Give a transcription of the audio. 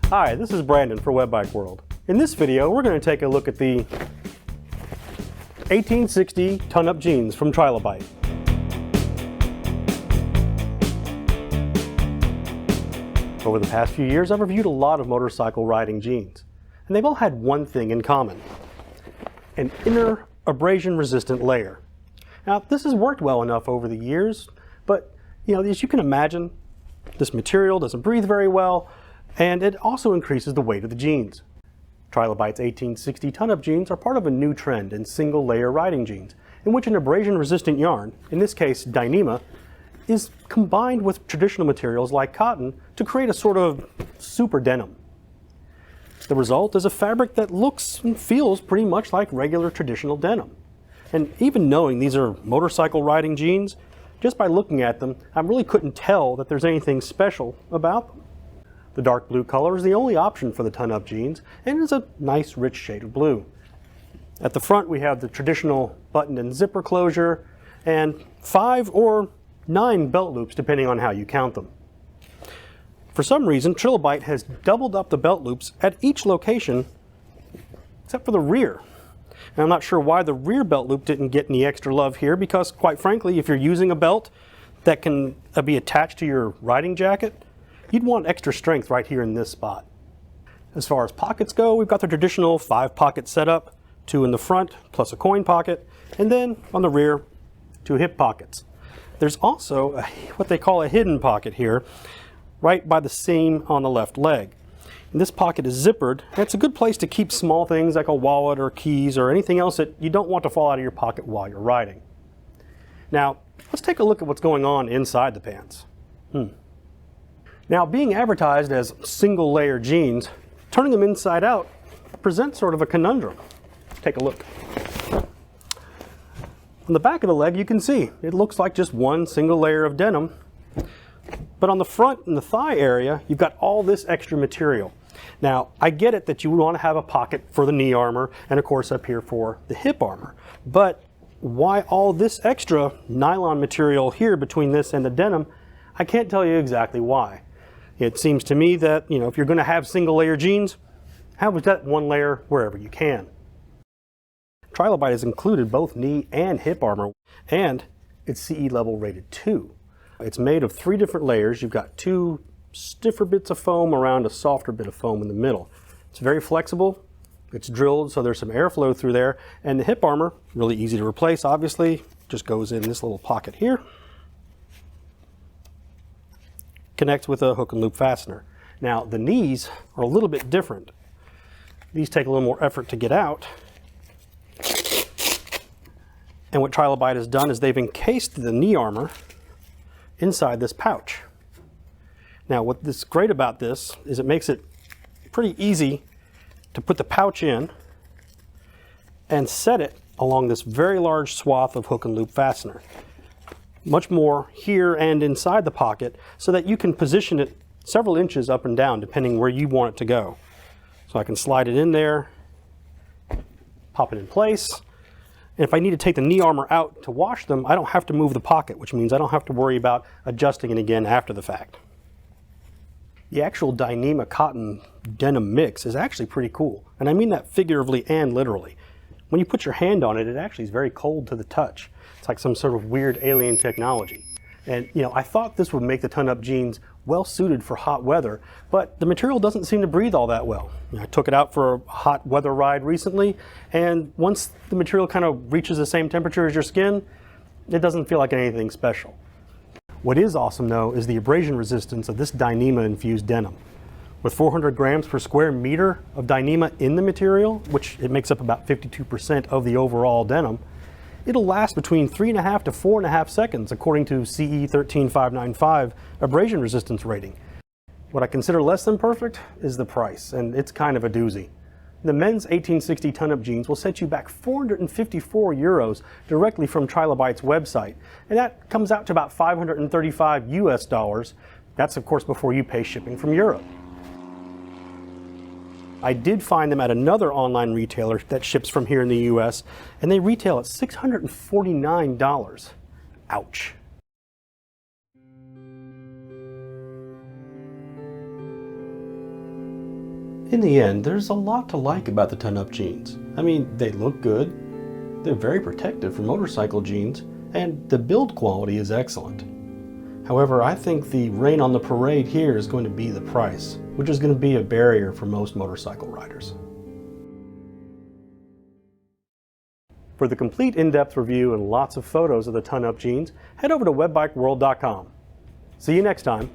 Hi, this is Brandon for Web Bike World. In this video, we're going to take a look at the 1860 ton-up jeans from Trilobite. Over the past few years, I've reviewed a lot of motorcycle riding jeans, and they've all had one thing in common: an inner abrasion-resistant layer. Now, this has worked well enough over the years, but as you can imagine, this material doesn't breathe very well, and it also increases the weight of the jeans. Trilobite's 1860 ton-up jeans are part of a new trend in single-layer riding jeans, in which an abrasion-resistant yarn, in this case Dyneema, is combined with traditional materials like cotton to create a sort of super denim. The result is a fabric that looks and feels pretty much like regular traditional denim. And even knowing these are motorcycle riding jeans, just by looking at them, I really couldn't tell that there's anything special about them. The dark blue color is the only option for the ton-up jeans, and it's a nice rich shade of blue. At the front we have the traditional button and zipper closure, and 5 or 9 belt loops depending on how you count them. For some reason, Trilobite has doubled up the belt loops at each location except for the rear. And I'm not sure why the rear belt loop didn't get any extra love here, because quite frankly, if you're using a belt that can be attached to your riding jacket, you'd want extra strength right here in this spot. As far as pockets go, we've got the traditional 5-pocket setup, 2 in the front plus a coin pocket, and then on the rear 2 hip pockets. There's also what they call a hidden pocket here, right by the seam on the left leg. And this pocket is zippered, and it's a good place to keep small things like a wallet or keys or anything else that you don't want to fall out of your pocket while you're riding. Now, let's take a look at what's going on inside the pants. Now, being advertised as single-layer jeans, turning them inside out presents sort of a conundrum. Take a look. On the back of the leg, you can see it looks like just one single layer of denim, but on the front and the thigh area, you've got all this extra material. Now, I get it that you would want to have a pocket for the knee armor, and of course up here for the hip armor, but why all this extra nylon material here between this and the denim? I can't tell you exactly why. It seems to me that, if you're going to have single layer jeans, have that one layer wherever you can. Trilobite has included both knee and hip armor, and it's CE level rated 2. It's made of 3 different layers. You've got 2 stiffer bits of foam around a softer bit of foam in the middle. It's very flexible. It's drilled, so there's some airflow through there. And the hip armor, really easy to replace, obviously, just goes in this little pocket here. Connects with a hook and loop fastener. Now, the knees are a little bit different. These take a little more effort to get out. And what Trilobite has done is they've encased the knee armor inside this pouch. Now, what's great about this is it makes it pretty easy to put the pouch in and set it along this very large swath of hook and loop fastener. Much more here and inside the pocket, so that you can position it several inches up and down depending where you want it to go. So I can slide it in there, pop it in place, and if I need to take the knee armor out to wash them, I don't have to move the pocket, which means I don't have to worry about adjusting it again after the fact. The actual Dyneema cotton denim mix is actually pretty cool, and I mean that figuratively and literally. When you put your hand on it, it actually is very cold to the touch. It's like some sort of weird alien technology. And I thought this would make the ton-up jeans well suited for hot weather, but the material doesn't seem to breathe all that well. I took it out for a hot weather ride recently, and once the material kind of reaches the same temperature as your skin, it doesn't feel like anything special. What is awesome though is the abrasion resistance of this Dyneema infused denim. With 400 grams per square meter of Dyneema in the material, which it makes up about 52% of the overall denim, it'll last between 3.5 to 4.5 seconds according to CE 13595 abrasion resistance rating. What I consider less than perfect is the price, and it's kind of a doozy. The men's 1860 ton-up jeans will set you back 454 euros directly from Trilobite's website, and that comes out to about 535 US dollars. That's of course before you pay shipping from Europe. I did find them at another online retailer that ships from here in the US, and they retail at $649. Ouch. In the end, there's a lot to like about the ton-up jeans. I mean, they look good, they're very protective for motorcycle jeans, and the build quality is excellent. However, I think the rain on the parade here is going to be the price, which is going to be a barrier for most motorcycle riders. For the complete in-depth review and lots of photos of the ton-up jeans, head over to webbikeworld.com. See you next time.